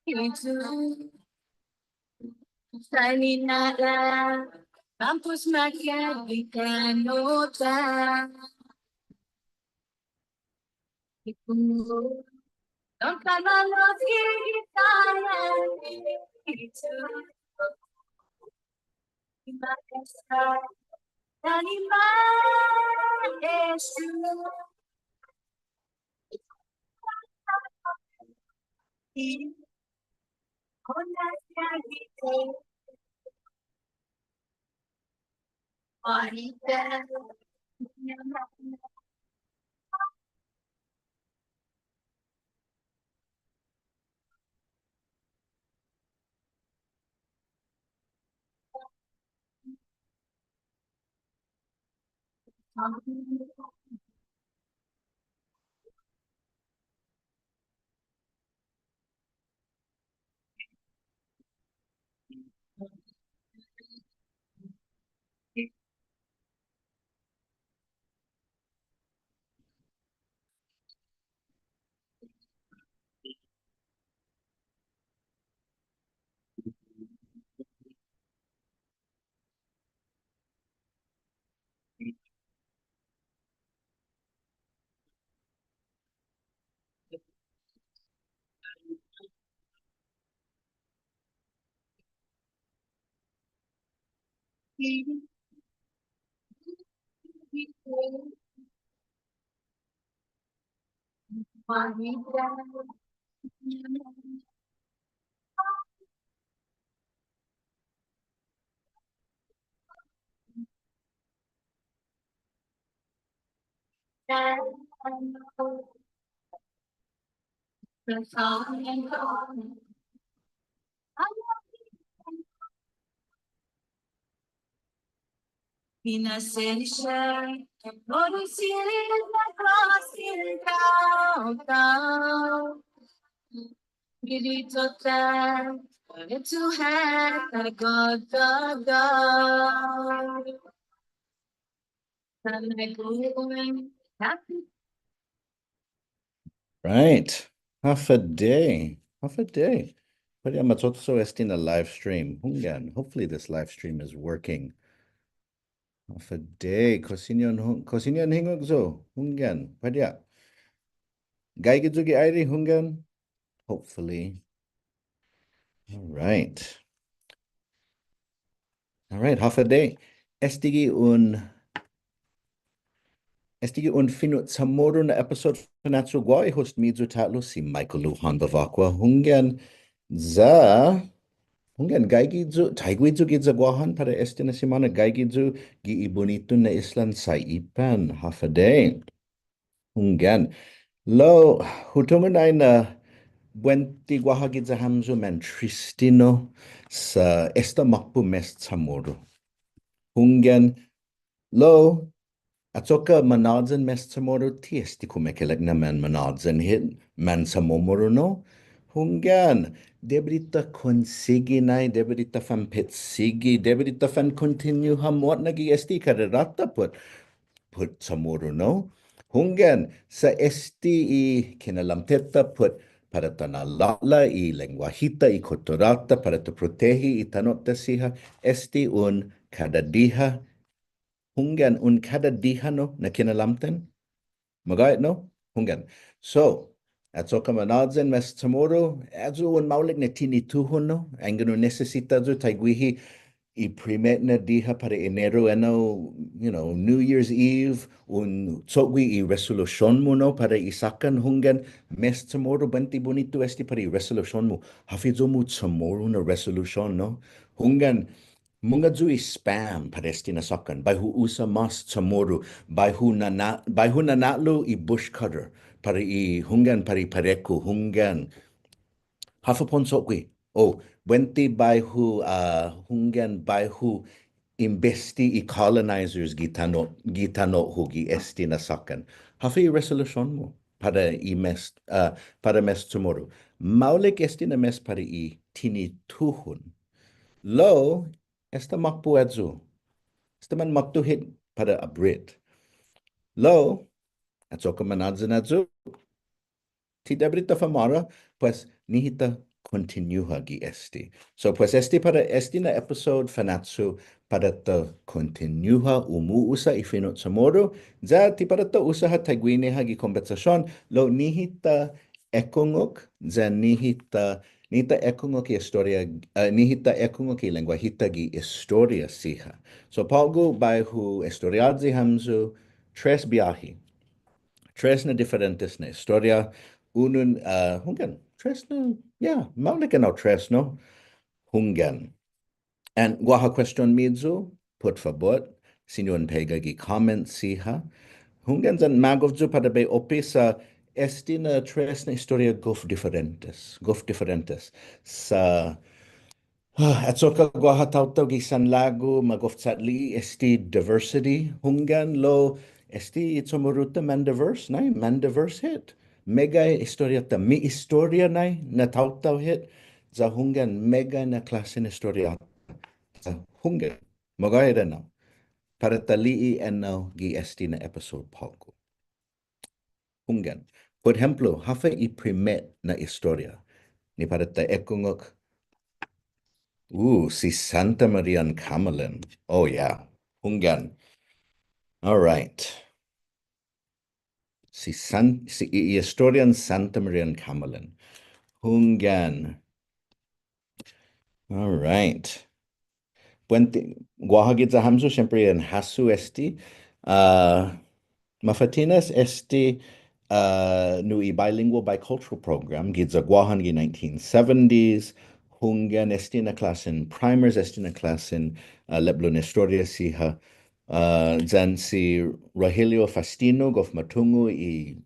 itu salinara campus makin ikanota iku non kalalo kita itu Imagesa Anima Esu Konasya Gite Marita Marita Pinasensya Todo silid na silikaw Gilito ta To have a god Right. Half a day. Half a day. Pwede matoto in a live stream. Hungan. Hopefully this live stream is working. Half a day. Kosinyon hingog zo. Hungan. Pwede. Gaigizugi airi hungan. Hopefully. All right. All right. Half a day. Estigi un finut Chamoru na episode Fanachu guai host midzu tatlo si Michael Luhan bavakwa hungan gaigidzu taigwidzu gidza guahan para na simana gaigidzu gi ibunitun na islan sa ipan half a day. Hungan lo hutungan ay na buenti guaha gidza hamzu man Tristino sa makpu Mes Chamoru. Hungan lo Atsoka manadzen Mes Chamoru tiesti kumekelek na manadzen hit man Chamoru no. Hungan, debrita konsigi nai, debrita fan petsigi, debrita fan continue hamot nagi esti karerata put Chamoru no. Hungan, sa esti I kinalamteta put para tanalala I lenguajita I kotorata para te protehi I tanota siha esti un kadadiha hungan un kada dihano na kinalamten magait no hungan so atsoka manadzen Mes Chamoru azu un maulik na tinituhon no angano necesita zu taiguihi I primet na diha para enero New Year's Eve un tsogwi I resolution mo no para isakan hungan Mes Chamoru banti bonito esti para I resolution mo hafizo mo Chamoru na resolution no hungan Mga zui spam Palestina sokan by who usa mas Chamoru by who nanalo I bush cutter para I hungan pari pareku hungan hafapon sokwi wenti by who hungan by who investi I colonizers gitano hugi esti na sokan hafi resolution mo para I para Mes Chamoru maulik esti na mes para I tini tuhun Lo, esta makpu adzu. Esta man maktuhit pada abrit. Lo, atsoka manadzan adzu. Tidak berita famara, pues nihita continua gi esti. So pues esti na episode Fanachu para ta continua umuusa i Mes Chamoru, za ti para ta usaha taguineha gi conversacion lo nihita ekongok, za nihita ekongok i historia, nihita ekongok i lenguajita gi historia siha. So pago by hu historiadzi hamzu tres viaji. Tres na diferentes na historia. Unun, hungan, tres na, yeah, maulika no tres, no? Hungan. And guaha question midzu, put favor, sinuan pega gi comment siha. Hungan zan magovzu pada be opisa estina tres na historia guf diferentes. Sa at soka gua hatauto gisan lagu magoftsatli esti diversity hungan lo esti itsomuruta man diverse nai man diverse hit mega historia ta mi historia nai na tautau hit za hungan mega na klasin historia za hungan magaya na para tali enno gi esti na episode palco hungan por ejemplo hafa I primet na historia ni para ta ekungok si Santa Maria and Camelin. Oh, yeah. Hungan. All right. Si Estorian Santa Maria and Camelin. Hungan. All right. Puente, Guajagitza Hamzu siempre en Hasu esti. Mafatinas esti nui bilingual bicultural program. Gitza Guahan 1970s. Hungan esti na class in primers, esti na class in Leblon Historia Siha. Zan si Rogelio Fastino gof matungu I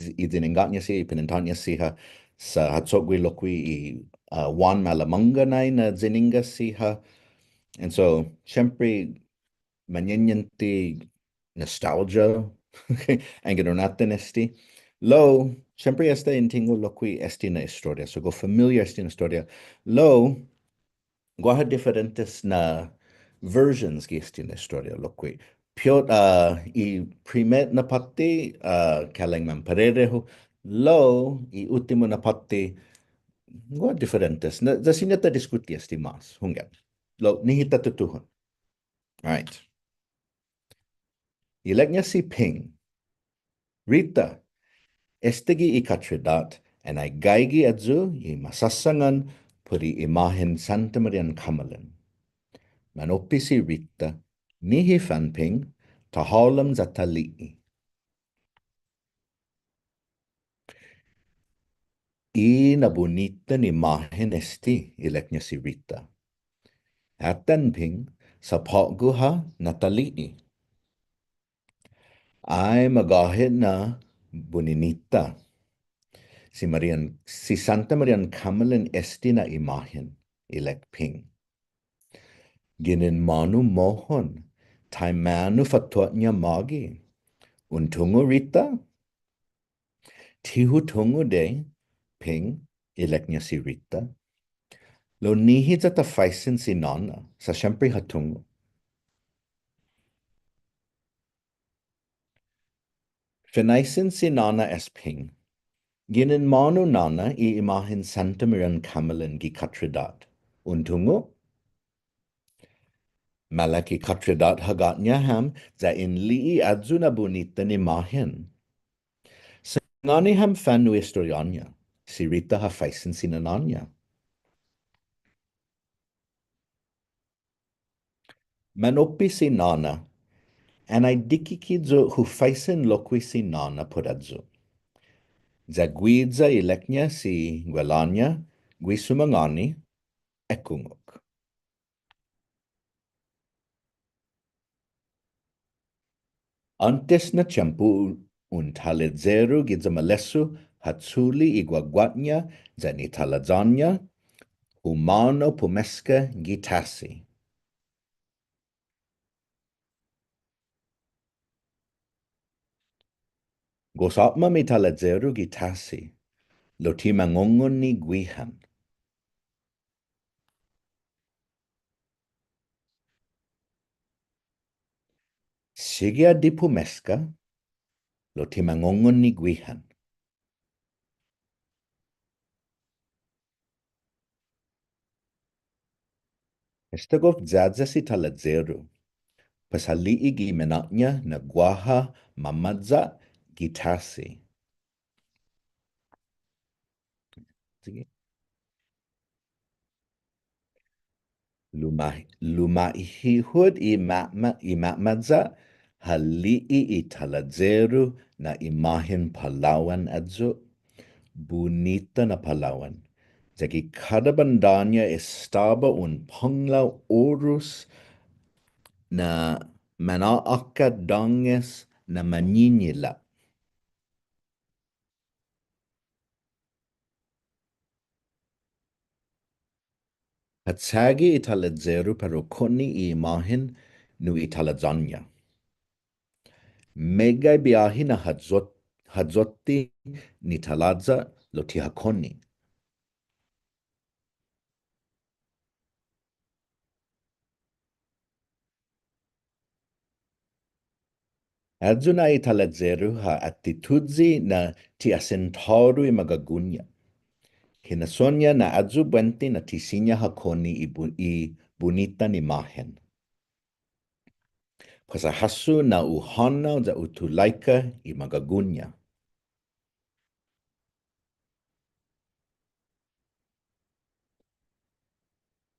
diningatnya si, I pinintanya siha sa hatsogwi lokwi Juan Malamanga na zininga siha. And so, syempre, manyanyanti nostalgia, ang natin esti. Lo, syempre esta intingo lokwi esti na historia. So, go familiar esti na historia. Lo, guaha diferentes na versions gi esti na historia lokwi. Piot I primet na pati kaleng man parereho. Lo, I ultimo na pati guaha diferentes. Na sinata diskuti esti mas, hungan. Lo, nihita tutuhon. All right. Ileknya si Ping. Rita, estegi I katridat, and I gaigi adzu I masasangan puri imahen Santa Marian Kamalan. Manopi si Rita, nihi fan Ping, tahalam zatali'i. I na bonita ni imahen esti, ileknya si Rita. Atan Ping, sa pagguha natali'i. Ay magahit na buninita. Si Santa Marian Kamalan esti na imahen, ilek Ping. Ginin manu mohon, tai manu fatotnya magi. Untungu Rita? Tihu tungu de, Ping, ileknya si Rita. Lo nihi ta faisin si nana, sa syempre hatungu. Finaisin si nana es Ping. Ginin manu nana I imahen Santa Marian Kamalan gi katridat. Untungu? Malaki katridat hagatnya ham za in li'i adzuna bonita ni mahin. Ngani ham fanu Estoriania, si Rita ha faisin sinananya. Manopi si nana, and I dikikidzo hu faisin loqui si nana podadzo. Za guidza ileknya si Guelania, guisumangani, ekungok. Antes na tiempo un taledzero gidza malesu hatsuli iguaguatnya zani taladzanya, humano pumesca gitasi. Gosapma mi taledzero gitasi, lo timangongon ni guihan. Sigia di pumesca, lo timangongon ni guihan. Estagov zadzasi taladzero. Pasali'i gi menaknya na guaha mamadza gitasi. Sige. Lumahihud i mamadza hali'i I taladzero na imahin Palawan adzo bunita na Palawan. Jadi kada bandanya estaba un panglaw orus na manaaka danges na maninila. Hatsagi italadzero pero koni I imahin nu italadzanya. Megay biyahe na hadzotti ni taladza lo tihakoni. Adzuna italadzero ha attitudzi na tiasentaru I magagunya. Hinasonya na adzu buenti na tisinya hakoni I bunita ni mahen. Pasahasu na uhana za utulaika I magagunya.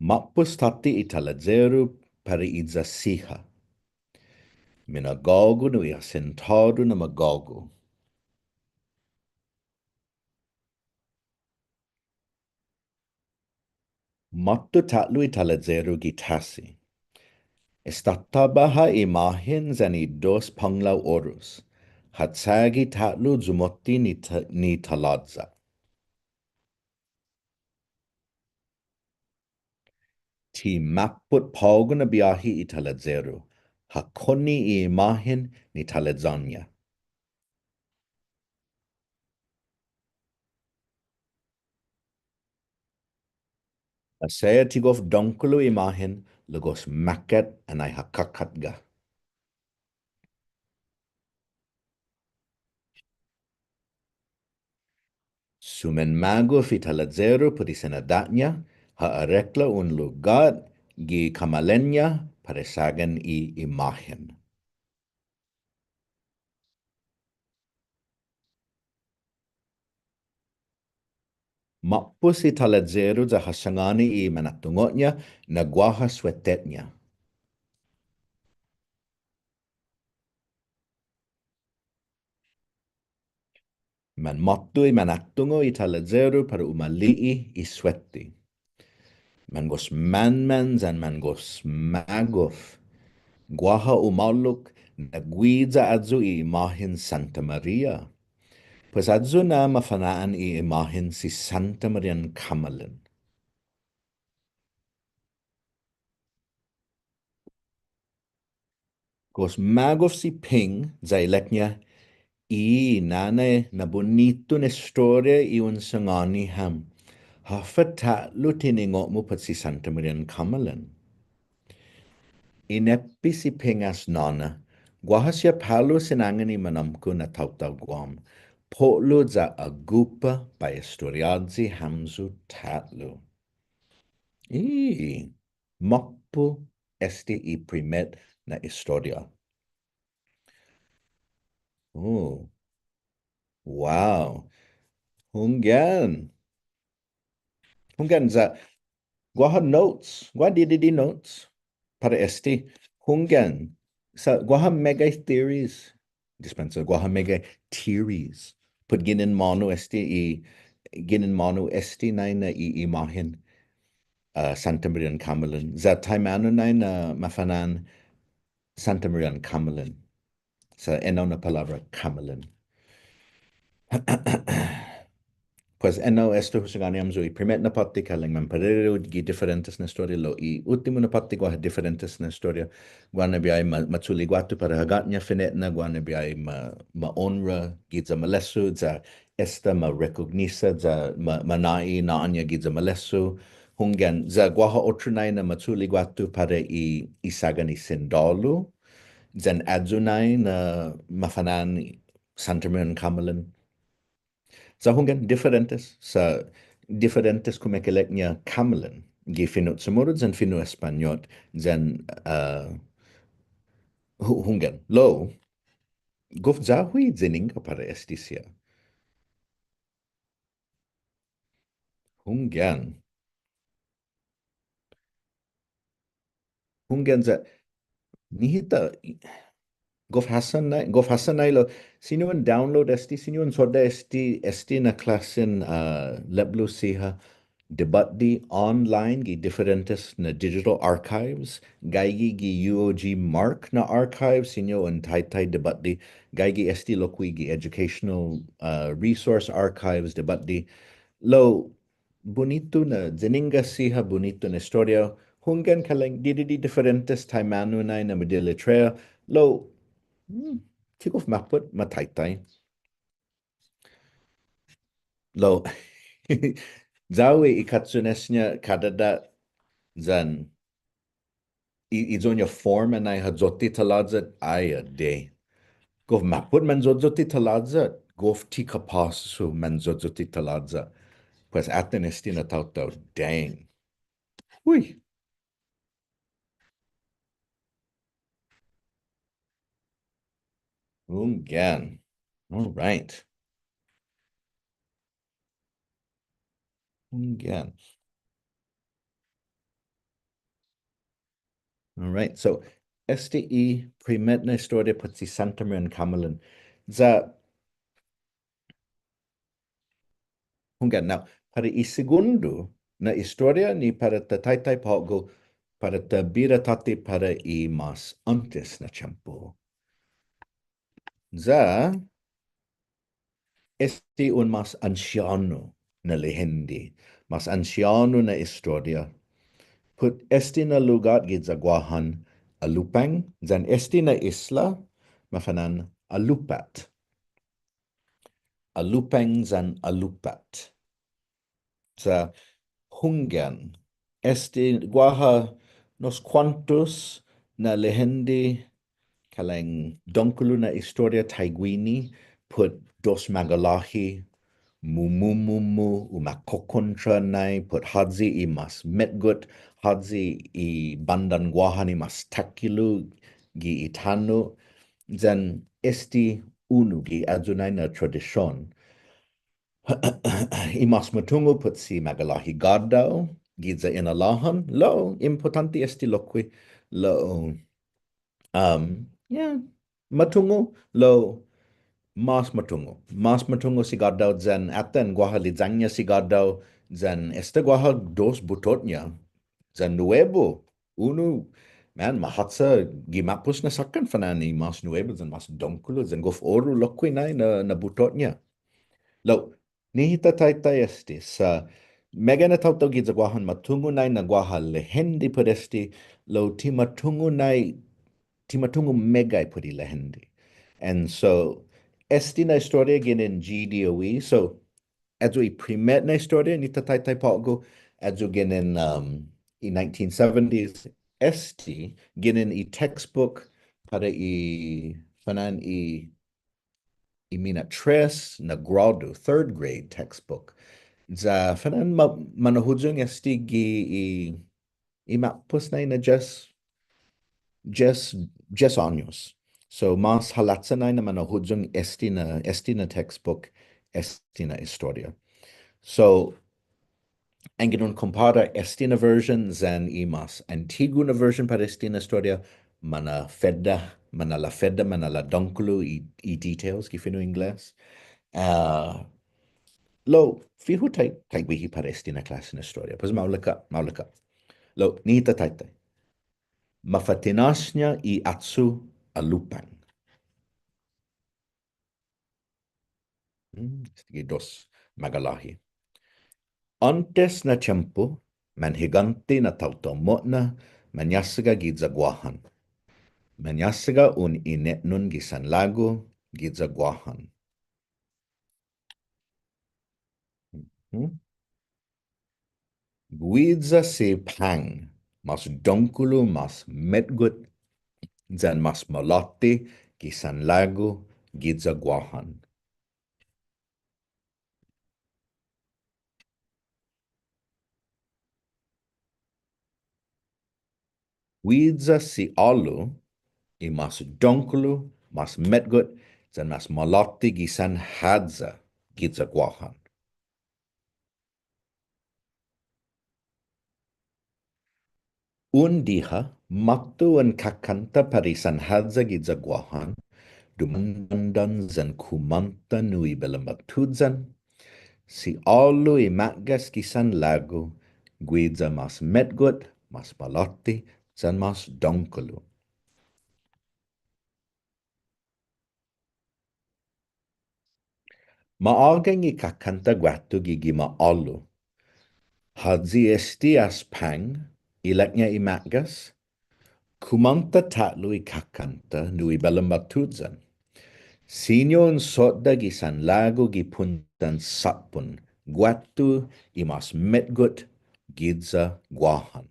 Mapus tati italadzero para idza siha. Minagogo no iasentaru na magogo. Mattu tatlu italadzero gitasi. Estatabaha imahen zani dos panglaw orus. Hatsagi tatlu zumotti ni taladza. Ti maput paugo na biyahi I taladzero. Hakoni I imahen ni taladzanya. Asaya tigof donkulu imahen lagos makat anay hakakatga. Sumen mago fi taladzero pudi senadatnya haarekla un lugar gi kamalenya paresagan I imahen. Mapus I taladzero za hasangani I manatungotnya na guaha swetetnya. Man motto I manatungo I taladzero para umali'i I sweti. Man gos manmans and man gos magof. Guaha umaluk na guida adzu I imahin Santa Maria. Pues adzu na mafanaan I imahin si Santa Marian Kamalan. Gos magof si ping za ileknya I nane na bonito na storia I un sangani ham. Hafata lutiningo mo pat si Santa Marian Kamalan. Inepi si pingas nana, guahasya palo sinangani manamko na tautaw guam. Potlo za agupa by Estoriadzi hamzu tatlo. Mokpo este I primet na historia. Oh, wow. Hungyan. Hungyan za guaha notes. Gua di notes. Para este hungyan. Sa guaha mega theories. Dispensa guaha mega theories. Put ginin mono este na I imahin Santa Marian Kamalan. Za taimano na mafanan Santa Marian Kamalan. Sa eno na palabra Kamalan. Pues eno esto husaganiamzo I primet na patti kaling man parero gi diferentes na historia lo I ultimo na patti gua diferentes na historia guana biay matsuli guatu para hagatnya finet na guana biay ma honra giza malesu za esta ma recognisa za manai na anya giza malesu hunggan za guaha otrunay na matsuli guatu para I isagani sindalo zan adzunay na mafanan Santa Maria Kamalan. Sa hunggan diferentes como que leknya Kamalan. gi finu tsumurud zan finu Espanyol zan hungen. Lo, gof zahui zeninga para estisia. Hungen. Hungen za nihita gof hasan na lo sinuan download esti sinuan soda esti na klasen leblu siha debat di online gi differentes na digital archives gaigi gi UOG mark na archives sinyo an tai debat di gaigi esti lokui gi educational resource archives debat di lo bonito na zeninga siha bonito na historia hungen kaleng di differentes taimanu na medilitrea lo Kickoff mapper mataitai. Lo zawe ikatsunesnya kadada zan izonya form and I hadzoti taladzat aya de. Gov mapur man zodzoti taladzat. Gov tika pasu man zodzoti taladzat. Pues atenestina tautau. Dang. Hui. Ungan. All right. Ungan. All right. So STE primetna historia putsi Santamer and Kamalan. Za Hunggan. Now, para segundo na historia ni para tataytay pago para tabira tati para mas antes na tiempo. Za este un mas anciano na lehendi, mas anciano na historia. Put este na lugar gizaguahan alupang, zan este na isla mafanan alupat. Alupang zan alupat. Sa Hungern. Guaja nos cuantos na lehendi kaleng donkulu na historia taiguini put dos magalahi mumumumu umakokontra nai put hadzi i mas metgut hadzi i bandan guaha ni mas takilu gi itanu zan unu gi adzunai na tradisyon Imas matungo put si magalahi gardao, giza inalahan, lo, importanti esti loqui, lo, yeah, matungo, lo, mas matungo si gardao zen aten guaha lizanya si gardao, zen este guaha dos butotnya, zen nuevo, unu, man, mahatsa gimapus na sakan fanani mas nuevo, zen mas donkulo, zen gof oru loqui na butotnya. Lo, nihita taita esti sa megana tauto giza guahan matungu nai na guaha lehendi pudesti lo timatungu megai pudi lehendi. And so esti na historia ginin GDOE. So azu I primet na historia nita taita pago azu ginin I 1970s esti ginin I textbook para I fanan I mina tres na grado, third grade textbook. Za fanan manahujung esti i mapus na just just años. So mas halatsanay na manahujung esti na textbook esti na historia. So ang ginon compara esti na version zan I mas antigo na version para esti na historia mana la fedda, mana la donkulu I details gifino ingles. Lo, fihu tai wihi paresti na klase na historia. Pues maulaka. Lo, nita taitai. Mafatinasnya I atsu alupang. Sige dos magalahi. Antes na tiempo, manhiganti na tautomotna, manyasaga gidzaguahan. Manyasaga un inetnun gisan lago gidzaguahan. Guidza se pang, mas donkulu mas metgut zan mas malati gisan lago gidzaguahan. Widza si alu i mas donkulu, mas metgut, zan mas malati gisan hadza gidza guahan. Un diha matu an kakanta parisan hadza gidza guahan, dumandan zan kumanta nui belambatudzan, si alu i matgas gisan lagu, guidza mas metgut, mas malati, zan mas donkulu. Maagang i kakanta guatu gigima alu, hadzi estias pang, ilaknya i matgas, kumanta tatlu i kakanta nui belambatudzan. Sinyon sotda gisan lago gipuntan sapun, guatu imas metgut gidza guahan.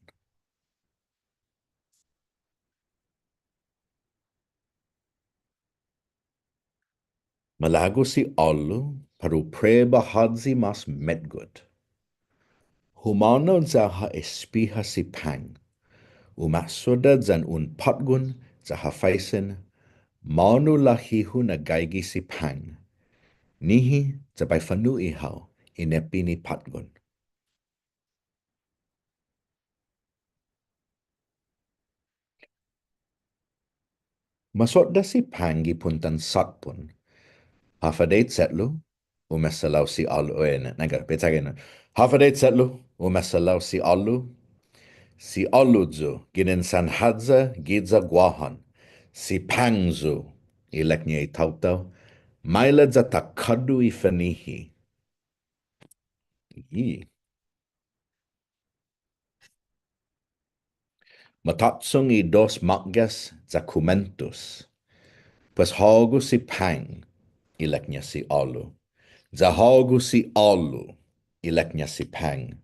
Malago si alu paru preba hadzi mas metgut. Humano zaha espiha si pang, umasoda zan un patgun zaha faisen, manu lahihu na gaigi si pang. Nihi zabai fanu ihau inepini patgun. Masot da si pangi puntan satpun. Hafadate setlu, umesalaw si alu. Naga, betagin. Hafadate setlu, umesalaw si alu. Si aluzu, ginin sanhadza, gidza guahan. Si pangzu, ileknya itautaw. Maila za takadu ifanihi. Matatsung i dos makgas za kumentus. Pues hagu si pang, ileknya si alu. Zahagu si alu, ileknya si pang.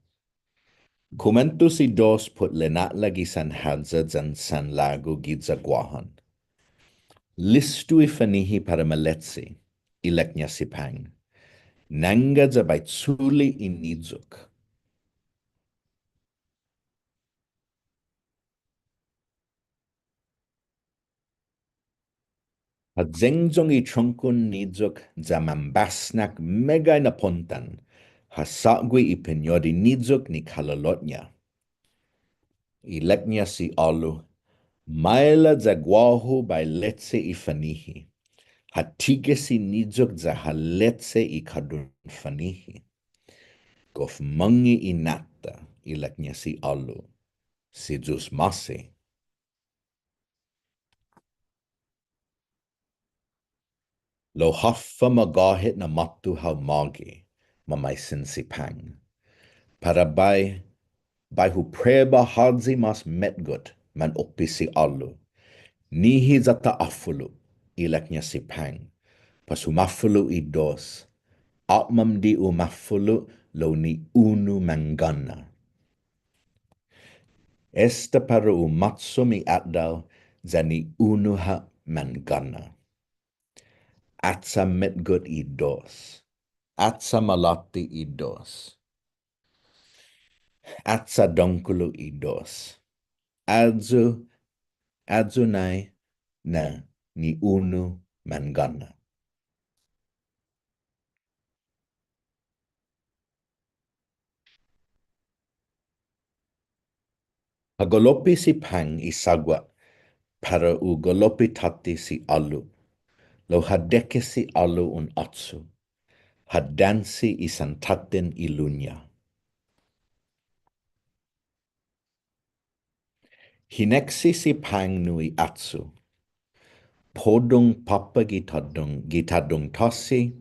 Kumentu si dos put lenat lagi san hadza zan san lago gidza guahan. Listu ifanihi para maletsi, ileknya si pang. Nanga za baitsuli inidzuk. Hadzengzong i trunkun nidzuk za mambasnak mega na pontan. Hasagwi i penyodi nidzuk ni kalalotnya. Ileknya si alu. Maila za guahu by letse ifanihi. Hatigesi nidzuk za haletse i kadun fanihi. Gof mangi inata ileknya si alu. Si jus mase. Lo haffa magahit na matu hau magi. Mamaisin si pang. Para by hu preba hadzi mas metgut man oppi si alu. Nihi zata afulu ileknya si pang. Pasumafulu i dos. Atmam di umafulu lo ni unu mangana. Esta para umatsumi atdal zani unuha mangana. Atsa metgut i dos. Atsa malati i dos. Atsa donkulu i dos. Adzunai na ni unu mangana. Hagolopi si pang i sagwa para ugolopi tati si alu. Lo hadeke si alu un atsu. Hadansi i santaten ilunya. Hineksi si pang nui atsu. Podung papa gitadung tasi.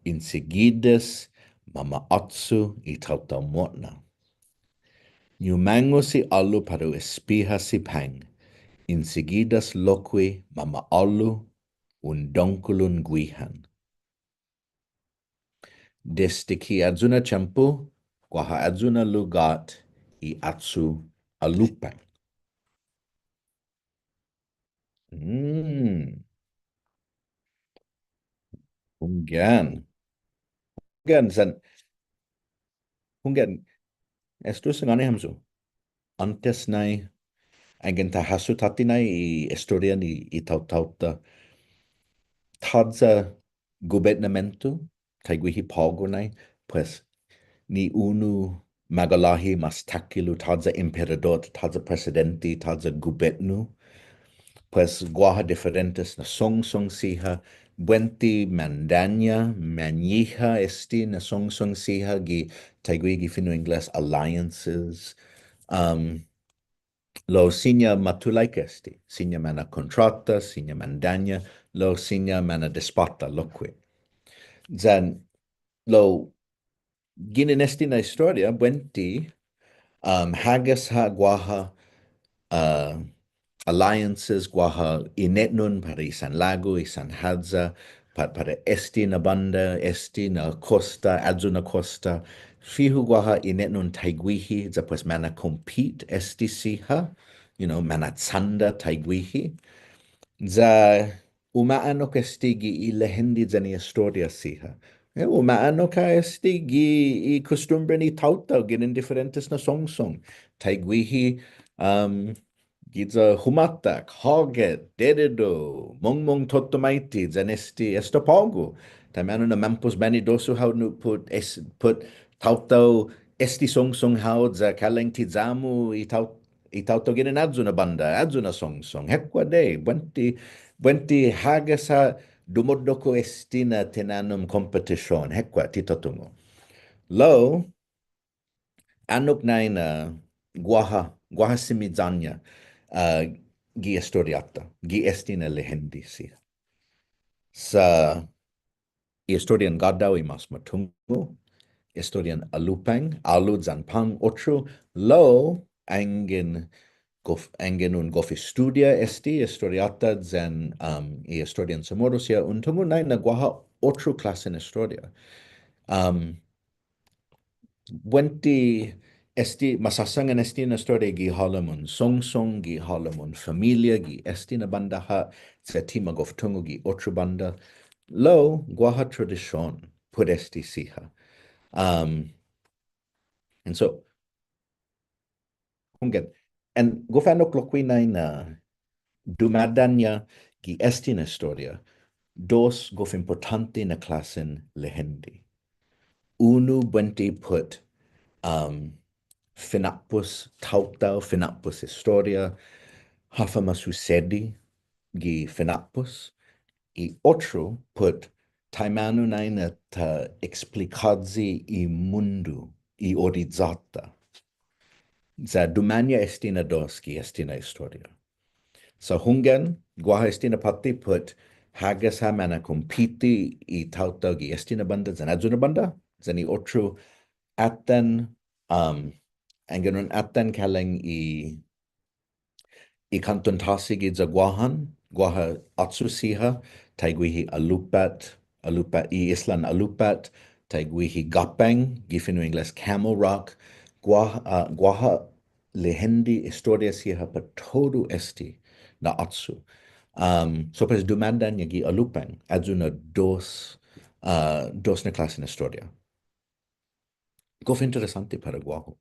Insigides mama atsu i tautamotna. Nyumango si alu paru espiha si pang. Insigidas loqui mama alu un donkulun guihan. Desde ki adzuna champu, kwaha adzuna lugat i atsu alupang. Hunggan. Hunggan san. Hunggan. Esto sengane hamsu. Antes nai Angin ta hasu tatina I Estorian I tautauta. Tadza gubernamento, taiguihi pagonai, pues ni unu magalahi mas takilu tadza emperador, tadza presidente, tadza gubernu, pues guaha diferentes na song siha, buenti mandaña, manija esti na song siha, gi taiguigi fino ingles alliances, um, lo signa matulaik esti, signa mana contratta, signa mandaña, lo signa mana despota, loque. Zan lo ginin esti na historia, buenti, hagas ha guaha uh, alliances guaha inetnun para San Lago, San Hadza, para esti na banda, esti na costa, adzu na costa, fihu guaha inetnun taiguihi, za pues mana compete esti siha, mana tsanda taiguihi, za umaano ka stigi I lehendi zani historia siha. Umaano ka stigi I costumbre ni tautau ginin diferentes na song. Taiguihi, giza humatak, hoget, dededo, mong totomaiti, zanesti estopago. Tamano na mampus bani dosu how nu put tautau esti song how za kaleng tizamu I tautau ginin adzu na banda, adzu na song. Hekwa de, buenti hagasa dumodoko estina tenanum competition. Hekwa titotungo. Lo, anok na guaha simizanya gi historiata, gi estina lehendi si. Sa historian gadau I mas matungo, historian alupang, alu zanpang otro, lo angin un gofi studia esti historiata zen historian Chamoru sia untungo na guaha otro clase en historia. Buenti esti masasangan esti na story gi halamun song gi halamun familia gi esti na banda ha sa tima goftungo gi otro banda lo guaha tradition put esti siha. And so hungen and gofano cloquina na dumadanya gi esti na historia dos gof importante na klasen lehendi. Unu buenti put Finapus tautau, Finapus historia, hafama sucedi gi Finapus, I otro put taimanu naina ta explicadzi I mundu, I orizzata. Za dumania estina dos gi estina historia. Sa hungen, guaha estina pati put hagas ha mana compiti I tautau gi estina banda, zanadzuna banda, zani otro atan Anganon atan kaleng I kanton tasig I zaguahan, guaha atsusiha, taiguihi alupat I islan alupat, taiguihi gapang, gifinu ingles camel rock, guaha lehendi historia siha pa todo esti na atsu. So pues demandan yagi alupang, adzuna dos na clase na historia. Gof interesante para guaho.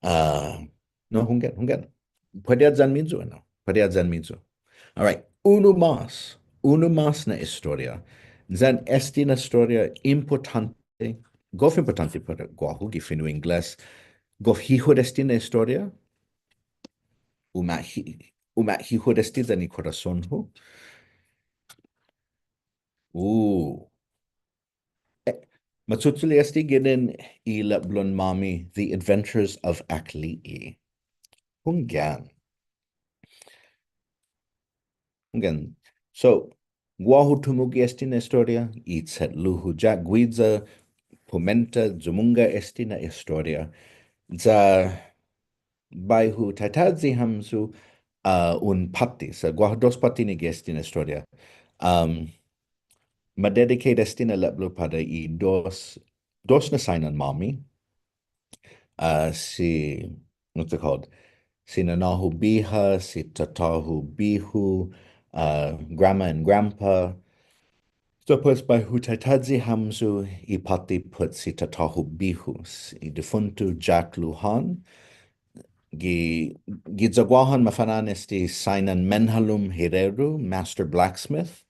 No, hungen. Puede adzan minzo, no. Puede adzan minzo. All right. Uno más na historia. Zan esti na historia importante. Gof importante para guahu, gifinu inglés. Gof hijo esti na historia. Uma hijo esti zani corazon hu. Uh. Matsutsuli esti ginen I blon mami, The Adventures of Akli'i. Hungan. Again, so guahu tumugi esti na historia, itzet luhu jak guiza, pumenta zumunga esti na historia. Za baihu tatadzi hamsu un pati, sa guahu dos pati ni esti na historia. Ma dedicate esti na leplo pada I dos na sainan mami, what's it called? Si nanahu biha, si tatahu bihu, grandma and grandpa. So pues by hutatadzi hamzu ipati put si tatahu bihu, si defuntu Jack Luhan, Gi Gidzaguahan mafanan esti Sainan Menhalum Hereru, Master Blacksmith.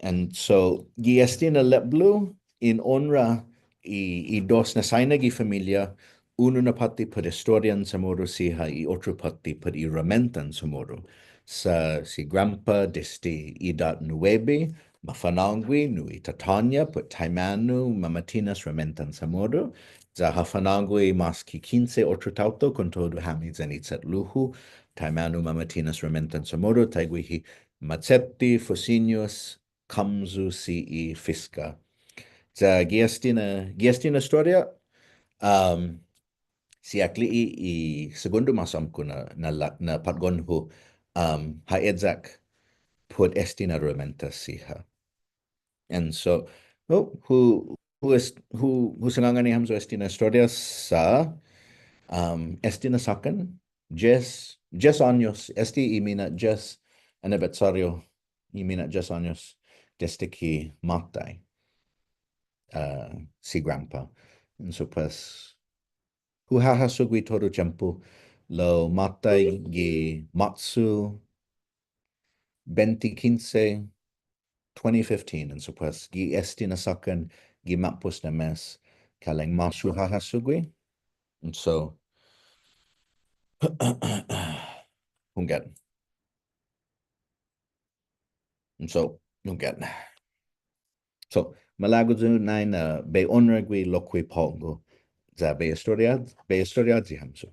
And so giestina leblu in honra y dos na saina gi familia, uno na pati per Estorian Chamoru Siha y otro pati per i Ramentan Chamoru. Sa si grandpa desti idat nuebe, mafanangwi nui tatanya per taimanu mamatinas Ramentan Chamoru. Za hafanangwi mas ki 15 otro tauto con todo hami zenitzat luhu, taimanu mamatinas Ramentan Chamoru, taigwi Mazzetti, Fosinius, Kamzu CE Fisca. Sa giestina storia, si akli i segundo masam ko na patgonhu haedzak put estina rumenta siha. And so, who sangangani hamzo estina storia sa estina sakan just años esti imina just aniversario imina just años desde que matai si grandpa. And so pues huhahasugwi todo tiempo lo matai gi matsu 2015 2015. And so pues gi esti na sakan gi mapus na mes kaleng masu hahasugwi. And so hungan. And so hungan. So malaguzu nine be onregwi lokwi pongo za be historiad zihamsu.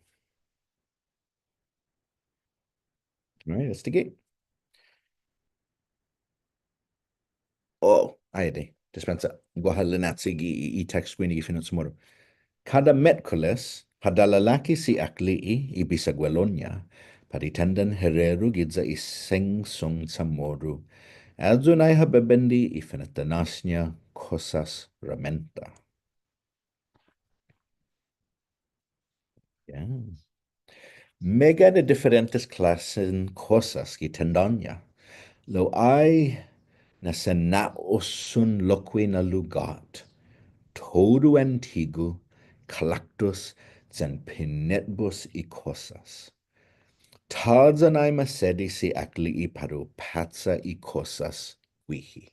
All right, that's the gate. Oh, aide. Dispensa. Guahalinatsi i text gwini i finot Cada Mércoles, padalalaki si akli'i i bisagwelonia, paritendan hereru gidza i seng sung samoru, adzunai habebendi i finatanasnia cosas ramenta. Yeah. Mega de diferentes clasen cosas ki tendanya. Lo ai na sena osun loqui na lugat. Todo antigo, calactus, zen pinetbus i cosas. Tarzanai masedi si akli i paru patsa i cosas wihi.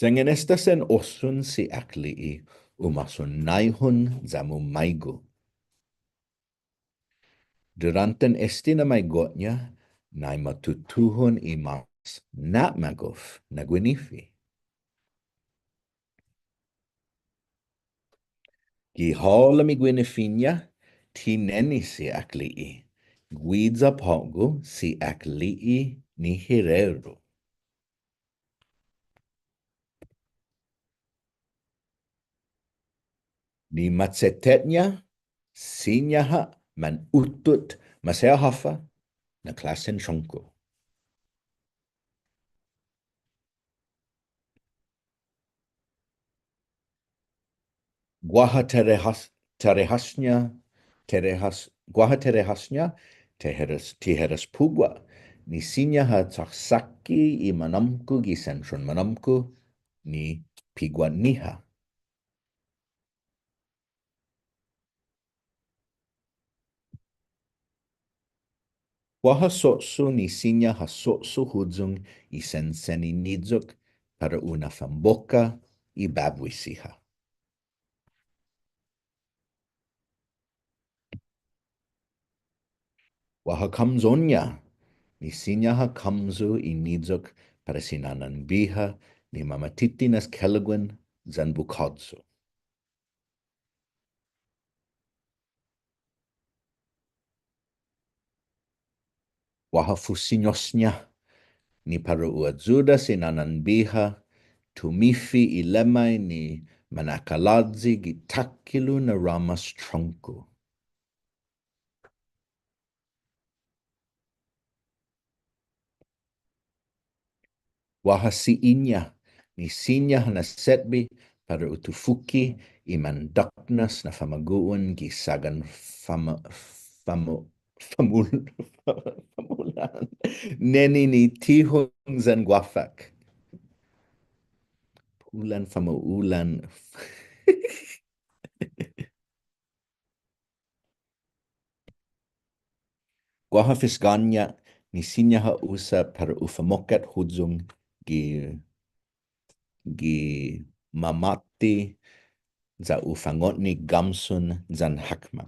Jangan estas en osun si akli i umasun naihun zamu maigu. Duranten estina maigotnya, nai matutuhun i mas nat maguf na gwinifi. Gi hola mi gwinifinya, ti neni si akli i. Guidza pongu si akli i ni hireru. Ni matsetetnya, sinyaha man utut maseahafa na klasen shonku. Guaha terehasnya, guaha terehasnya, tiheras pugwa. Ni sinyaha taksaki i manamku gi sentron manamku ni pigwa niha. Waha sotsu ni sinya ha sotsu hudzung i senseni nidzuk para una famboka i babwisiha. Waha kamzonya ni sinya ha kamzu i nidzuk para sinanan biha ni mamatitinas kelagwin zan bukadzu. Waha fusinyosnya ni para uadzuda sinanan biha tumifi i lemai ni manakaladzi gitakilu na ramas tronku. Wahasiinya ni sinya na setbi para utufuki i mandaknas na famaguan gisagan famulan neni ni tihong zan guafak. Ulan fama ulan. Guaha Fisganya ni sinyaha usa para ufamokat hujung gi gi mamati za ufangot ni gamsun zan hakman.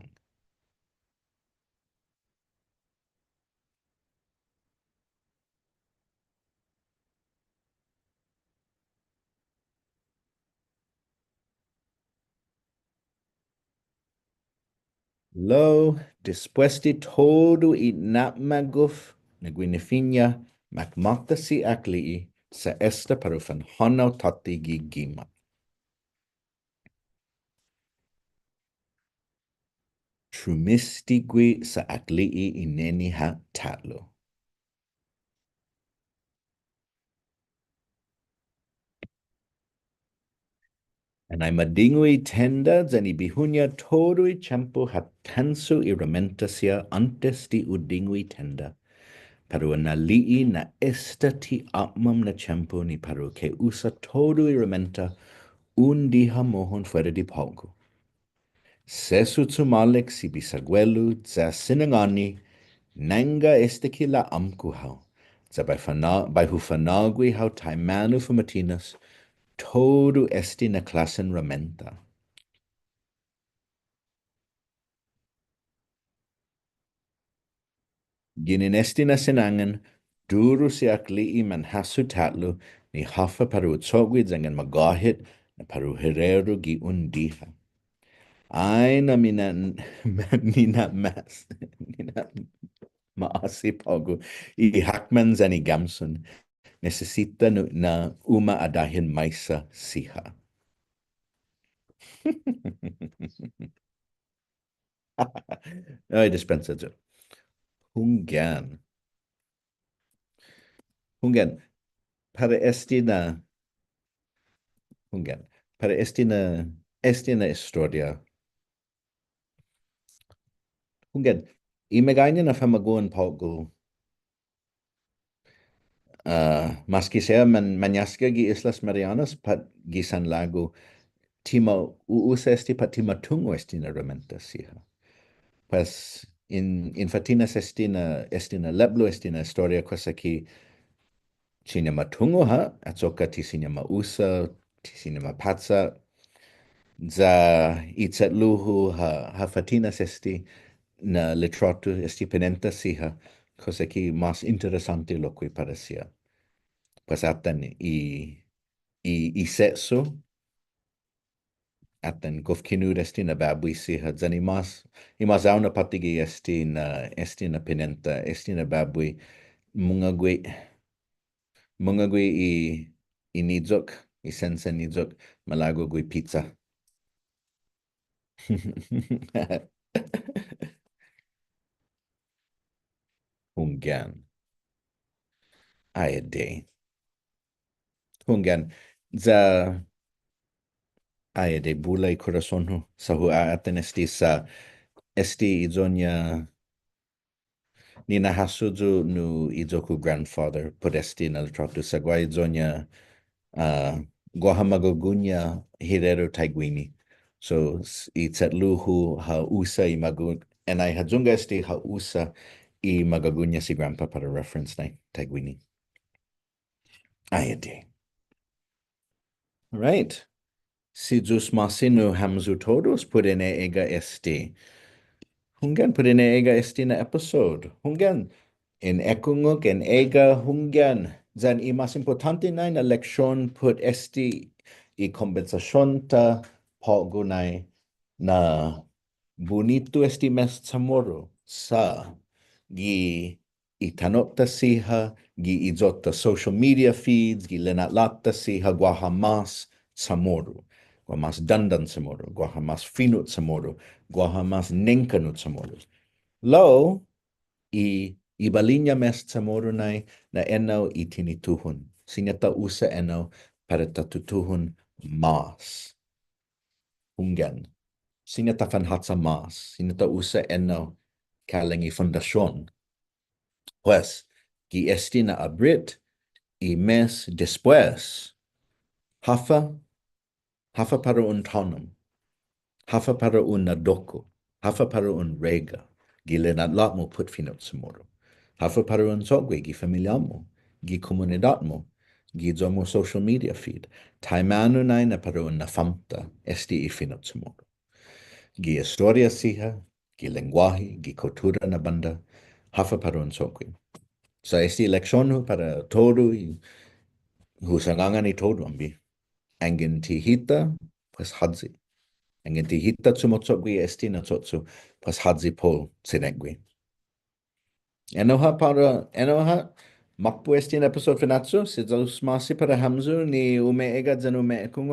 Lo, después de todo y natmaguf na gwinifinya makmakta si akli sa esta para ufan honaw tati gi gima. Trumistigui sa akli ineni ha tatlo. And I'm a dingui tenda zani bihunya torui champo hatansu iramentasia antes di udingui tenda. Paru na lii na esta ti atmam na champo ni paru ke usa todo iramenta un diha mohon fuera di palco. Sesu tumalik si bisaguelu za sinangani nanga este kila amkuhau. Za by hufanagui hau taimanu fumatinas todo esti na klasen ramenta. Ginin esti na sinangan duru si akli man hasu tatlu ni hafa paru tsogwi zangan magahit na paru herero gi undiha. Ay na mina mas nina maasip ako ihakman zani gamsun necesita na uma adahin maisa siha. Ay, dispensa dyan. Hunggan. Hunggan. Para esti na hunggan. Para esti na historia. Hunggan. Imaganya na famaguan paugo. Mas que sea manyaska gi Islas Marianas pat gi San Lago tima usa esti pat tima tungo esti na rementa siha. Pues in Fatinas estina leblo estina historia cosa que cinema tungo ha atsoka ti cinema usa ti cinema patsa za itzatluhu ha Fatinas esti na litrotu esti penenta siha cosa que más interesante lo que parecía. Pues atan i sexo atan gofkinud esti na babui siha zani mas auna patigi esti na penenta esti na babui mga gui i nidzok i sense nidzok malago gui pizza. Hunggan. Ayade. Hunggan. Za ayade bulay corazon sa huaatan esti sa esti izonya Nina hasudu nu izoku grandfather podesti na tratu sagwa izonya Guahamagogunya Hirero Taiguini. So itzatluhu ha usa i magun and I hadzunga esti ha usa I magagunya si grandpa para reference na Taiguini. Ayade. All right. Si jus masinu hamzu todos pudene ega esti. Hunggan pudene ega esti na episode. Hunggan in ekunguk en ega hunggan. Zan I mas importante na na leksyon put esti I compensación ta pagunay na bonito esti Mes Chamoru sa gi itanota siha gi izota social media feeds gi lenatlata siha guahamas Chamoru guahamas dandan Chamoru guahamas finut Chamoru guahamas nenkanut Chamoru lo ibalinya Mes Chamoru na enau itinituhun sinyata usa enau para tatutuhun mas hunggan sinyata fanhatsa mas sinyata usa enau kalengi fundasyon pues gi estina abrit y mes después Hafa, hafa para un tonum, hafa para un nadoko, hafa para un rega, gile nadlat mo put finot samoro. Hafa para un sogwe, gi familiamo, gi comunidad mo, gi zomo social media feed. Taimanu naina para un nafamta, esti I finot samoro. Gi historia siha, gi lenguaje, gi cultura na banda, hafa para un sogwe. Sa esti eleccionu para todo y husangangan I todo ambi. Angin tihita, pues hadzi. Angin tihita tsumotsogwi esti na tsotsu, pues hadzi po sinengwi. Enoha, makpu esti na episode Fanachu, si zaus masi para hamzu ni ume ega zan ume kungo